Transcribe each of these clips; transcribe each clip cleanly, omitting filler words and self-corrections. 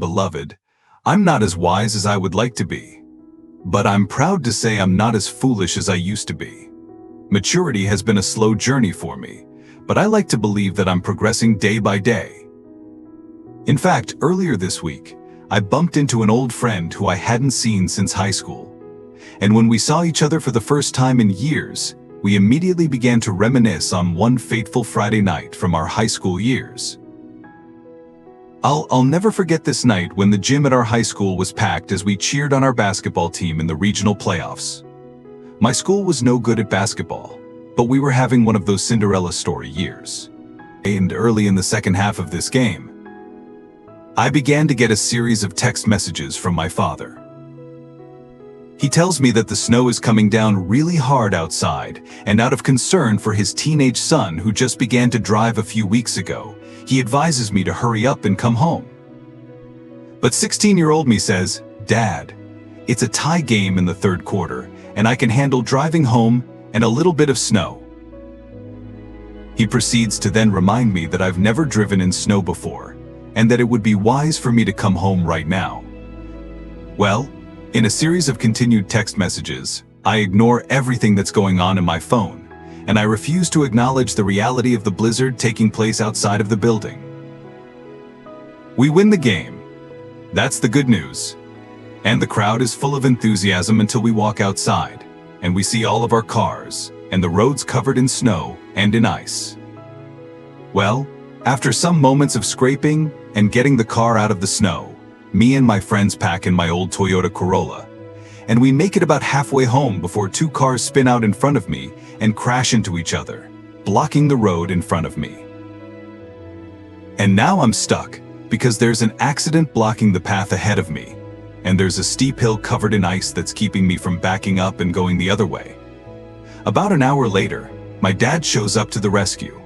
beloved, I'm not as wise as I would like to be. But I'm proud to say I'm not as foolish as I used to be. Maturity has been a slow journey for me, but I like to believe that I'm progressing day by day. In fact, earlier this week, I bumped into an old friend who I hadn't seen since high school. And when we saw each other for the first time in years, we immediately began to reminisce on one fateful Friday night from our high school years. I'll never forget this night when the gym at our high school was packed as we cheered on our basketball team in the regional playoffs. My school was no good at basketball, but we were having one of those Cinderella story years. And early in the second half of this game, I began to get a series of text messages from my father. He tells me that the snow is coming down really hard outside, and out of concern for his teenage son who just began to drive a few weeks ago, he advises me to hurry up and come home. But 16-year-old me says, "Dad, it's a tie game in the third quarter, and I can handle driving home and a little bit of snow." He proceeds to then remind me that I've never driven in snow before, and that it would be wise for me to come home right now. Well, in a series of continued text messages, I ignore everything that's going on in my phone, and I refuse to acknowledge the reality of the blizzard taking place outside of the building. We win the game. That's the good news. And the crowd is full of enthusiasm until we walk outside, and we see all of our cars, and the roads covered in snow and in ice. Well, after some moments of scraping and getting the car out of the snow, me and my friends pack in my old Toyota Corolla, and we make it about halfway home before two cars spin out in front of me and crash into each other, blocking the road in front of me. And now I'm stuck because there's an accident blocking the path ahead of me, and there's a steep hill covered in ice that's keeping me from backing up and going the other way. About an hour later, my dad shows up to the rescue.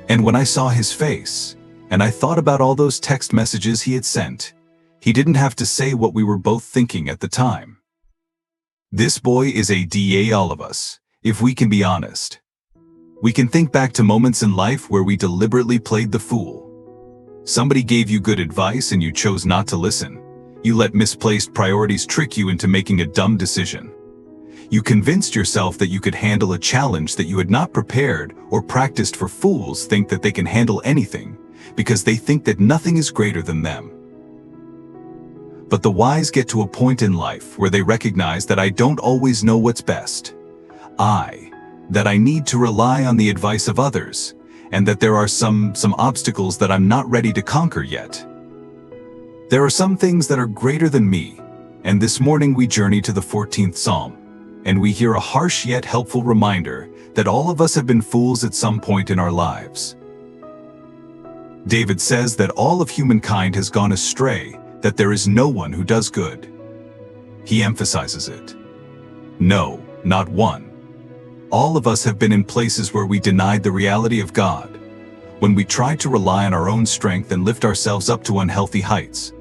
And when I saw his face, and I thought about all those text messages he had sent, he didn't have to say what we were both thinking at the time. This boy is a DA all of us, if we can be honest. We can think back to moments in life where we deliberately played the fool. Somebody gave you good advice and you chose not to listen. You let misplaced priorities trick you into making a dumb decision. You convinced yourself that you could handle a challenge that you had not prepared or practiced, for fools think that they can handle anything because they think that nothing is greater than them. But the wise get to a point in life where they recognize that I don't always know what's best. That I need to rely on the advice of others, and that there are some obstacles that I'm not ready to conquer yet. There are some things that are greater than me, and this morning we journey to the 14th Psalm, and we hear a harsh yet helpful reminder that all of us have been fools at some point in our lives. David says that all of humankind has gone astray, that there is no one who does good. He emphasizes it. No, not one. All of us have been in places where we denied the reality of God, when we tried to rely on our own strength and lift ourselves up to unhealthy heights.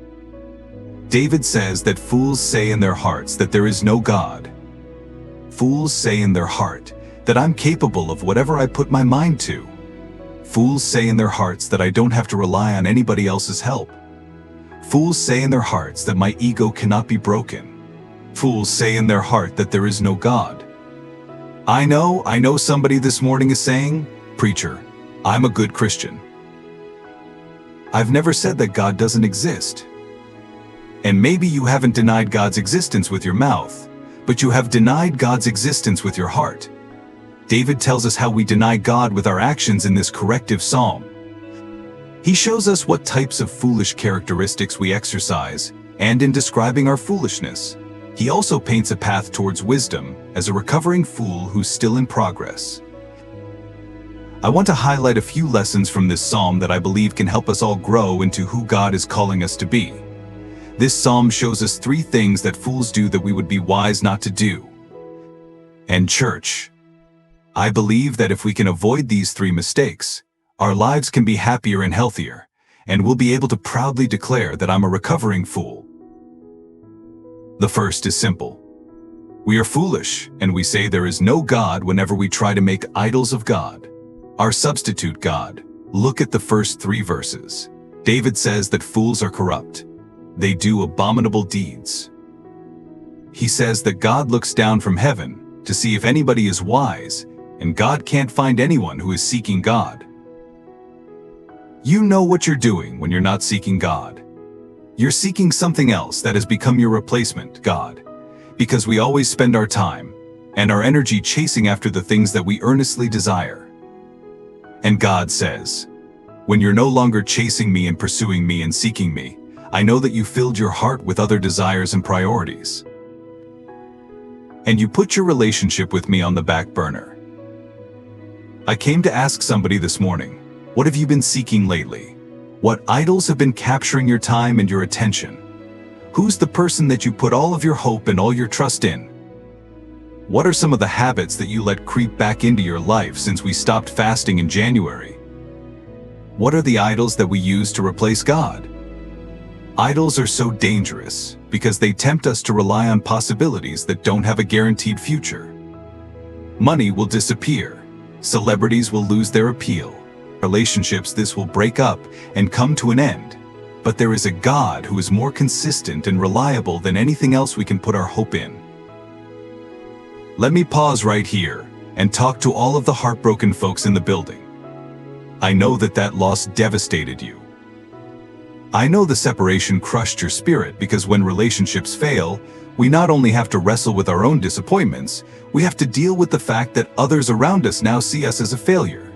David says that fools say in their hearts that there is no God. Fools say in their heart that I'm capable of whatever I put my mind to. Fools say in their hearts that I don't have to rely on anybody else's help. Fools say in their hearts that my ego cannot be broken. Fools say in their heart that there is no God. I know somebody this morning is saying, "Preacher, I'm a good Christian." I've never said that God doesn't exist. And maybe you haven't denied God's existence with your mouth, but you have denied God's existence with your heart. David tells us how we deny God with our actions in this corrective psalm. He shows us what types of foolish characteristics we exercise, and in describing our foolishness, he also paints a path towards wisdom as a recovering fool who's still in progress. I want to highlight a few lessons from this psalm that I believe can help us all grow into who God is calling us to be. This psalm shows us 3 things that fools do that we would be wise not to do. And church, I believe that if we can avoid these 3 mistakes, our lives can be happier and healthier, and we'll be able to proudly declare that I'm a recovering fool. The first is simple. We are foolish, and we say there is no God whenever we try to make idols of God, our substitute God. Look at the first 3 verses. David says that fools are corrupt. They do abominable deeds. He says that God looks down from heaven to see if anybody is wise, and God can't find anyone who is seeking God. You know what you're doing when you're not seeking God. You're seeking something else that has become your replacement, God, because we always spend our time and our energy chasing after the things that we earnestly desire. And God says, when you're no longer chasing me and pursuing me and seeking me, I know that you filled your heart with other desires and priorities. And you put your relationship with me on the back burner. I came to ask somebody this morning, what have you been seeking lately? What idols have been capturing your time and your attention? Who's the person that you put all of your hope and all your trust in? What are some of the habits that you let creep back into your life since we stopped fasting in January? What are the idols that we use to replace God? Idols are so dangerous because they tempt us to rely on possibilities that don't have a guaranteed future. Money will disappear. Celebrities will lose their appeal. Relationships this will break up and come to an end. But there is a God who is more consistent and reliable than anything else we can put our hope in. Let me pause right here and talk to all of the heartbroken folks in the building. I know that loss devastated you. I know the separation crushed your spirit because when relationships fail, we not only have to wrestle with our own disappointments, we have to deal with the fact that others around us now see us as a failure.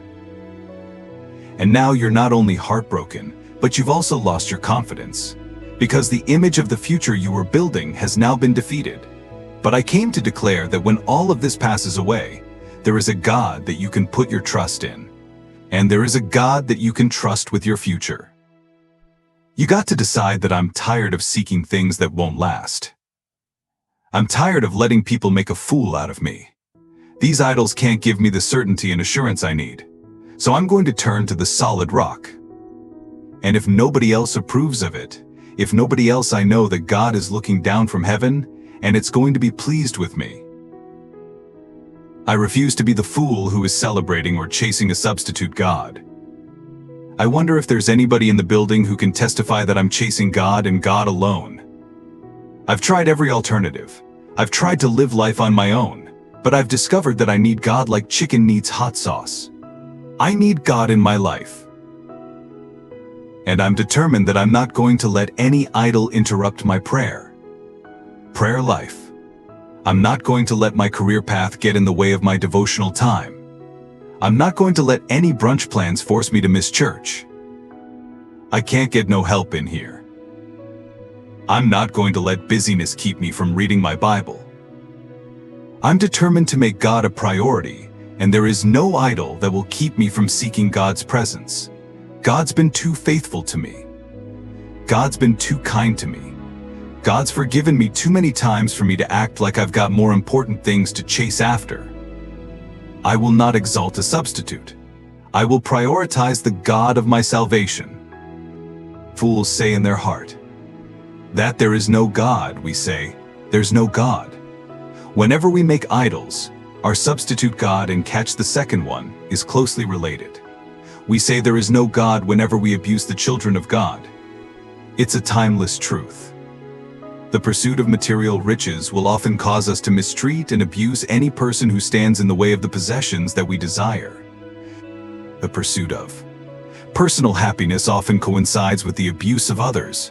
And now you're not only heartbroken, but you've also lost your confidence, because the image of the future you were building has now been defeated. But I came to declare that when all of this passes away, there is a God that you can put your trust in. And there is a God that you can trust with your future. You got to decide that I'm tired of seeking things that won't last. I'm tired of letting people make a fool out of me. These idols can't give me the certainty and assurance I need. So I'm going to turn to the solid rock. And if nobody else approves of it, if nobody else, I know that God is looking down from heaven and it's going to be pleased with me. I refuse to be the fool who is celebrating or chasing a substitute God. I wonder if there's anybody in the building who can testify that I'm chasing God and God alone. I've tried every alternative. I've tried to live life on my own, but I've discovered that I need God like chicken needs hot sauce. I need God in my life. And I'm determined that I'm not going to let any idol interrupt my prayer life. I'm not going to let my career path get in the way of my devotional time. I'm not going to let any brunch plans force me to miss church. I can't get no help in here. I'm not going to let busyness keep me from reading my Bible. I'm determined to make God a priority, and there is no idol that will keep me from seeking God's presence. God's been too faithful to me. God's been too kind to me. God's forgiven me too many times for me to act like I've got more important things to chase after. I will not exalt a substitute. I will prioritize the God of my salvation. Fools say in their heart that there is no God. We say, there's no God. Whenever we make idols, our substitute God and catch the second one is closely related. We say there is no God whenever we abuse the children of God. It's a timeless truth. The pursuit of material riches will often cause us to mistreat and abuse any person who stands in the way of the possessions that we desire. The pursuit of personal happiness often coincides with the abuse of others.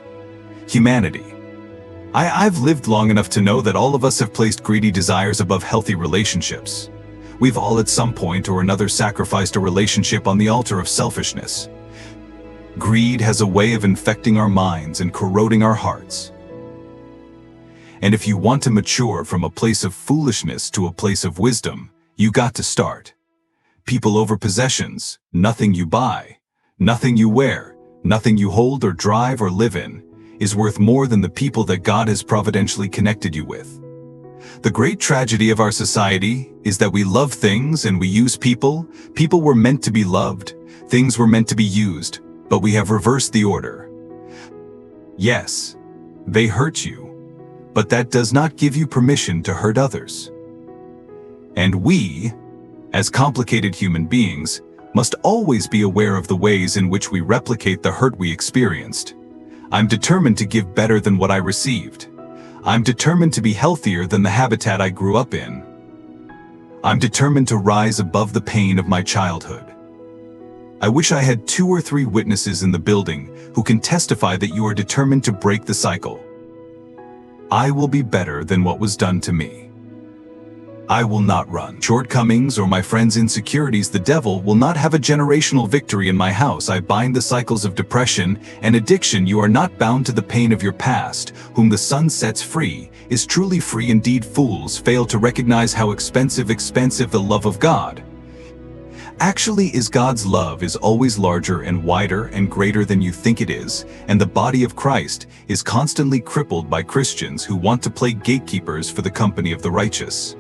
Humanity. I've lived long enough to know that all of us have placed greedy desires above healthy relationships. We've all at some point or another sacrificed a relationship on the altar of selfishness. Greed has a way of infecting our minds and corroding our hearts. And if you want to mature from a place of foolishness to a place of wisdom, you got to start. People over possessions, nothing you buy, nothing you wear, nothing you hold or drive or live in, is worth more than the people that God has providentially connected you with. The great tragedy of our society is that we love things and we use people. People were meant to be loved, things were meant to be used, but we have reversed the order. Yes, they hurt you, but that does not give you permission to hurt others. And we, as complicated human beings, must always be aware of the ways in which we replicate the hurt we experienced. I'm determined to give better than what I received. I'm determined to be healthier than the habitat I grew up in. I'm determined to rise above the pain of my childhood. I wish I had 2 or 3 witnesses in the building who can testify that you are determined to break the cycle. I will be better than what was done to me. I will not run shortcomings or my friends' insecurities. The devil will not have a generational victory in my house. I bind the cycles of depression and addiction. You are not bound to the pain of your past. Whom the Son sets free is truly free indeed. Fools fail to recognize how expensive the love of God actually is. God's love is always larger and wider and greater than you think it is, and the body of Christ is constantly crippled by Christians who want to play gatekeepers for the company of the righteous.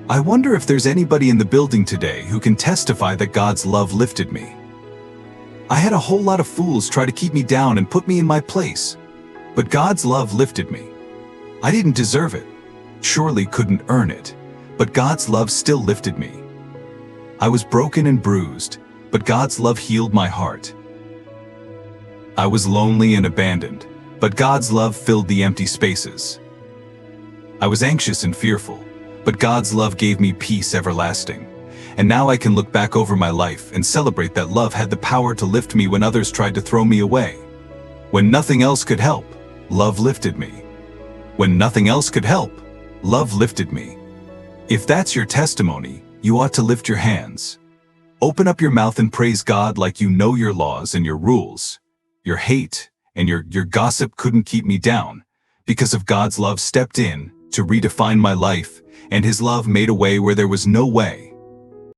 I wonder if there's anybody in the building today who can testify that God's love lifted me. I had a whole lot of fools try to keep me down and put me in my place, but God's love lifted me. I didn't deserve it, surely couldn't earn it, but God's love still lifted me. I was broken and bruised, but God's love healed my heart. I was lonely and abandoned, but God's love filled the empty spaces. I was anxious and fearful, but God's love gave me peace everlasting. And now I can look back over my life and celebrate that love had the power to lift me when others tried to throw me away. When nothing else could help, love lifted me. When nothing else could help, love lifted me. If that's your testimony, you ought to lift your hands. Open up your mouth and praise God like you know your laws and your rules. Your hate and your gossip couldn't keep me down, because of God's love stepped in to redefine my life, and His love made a way where there was no way.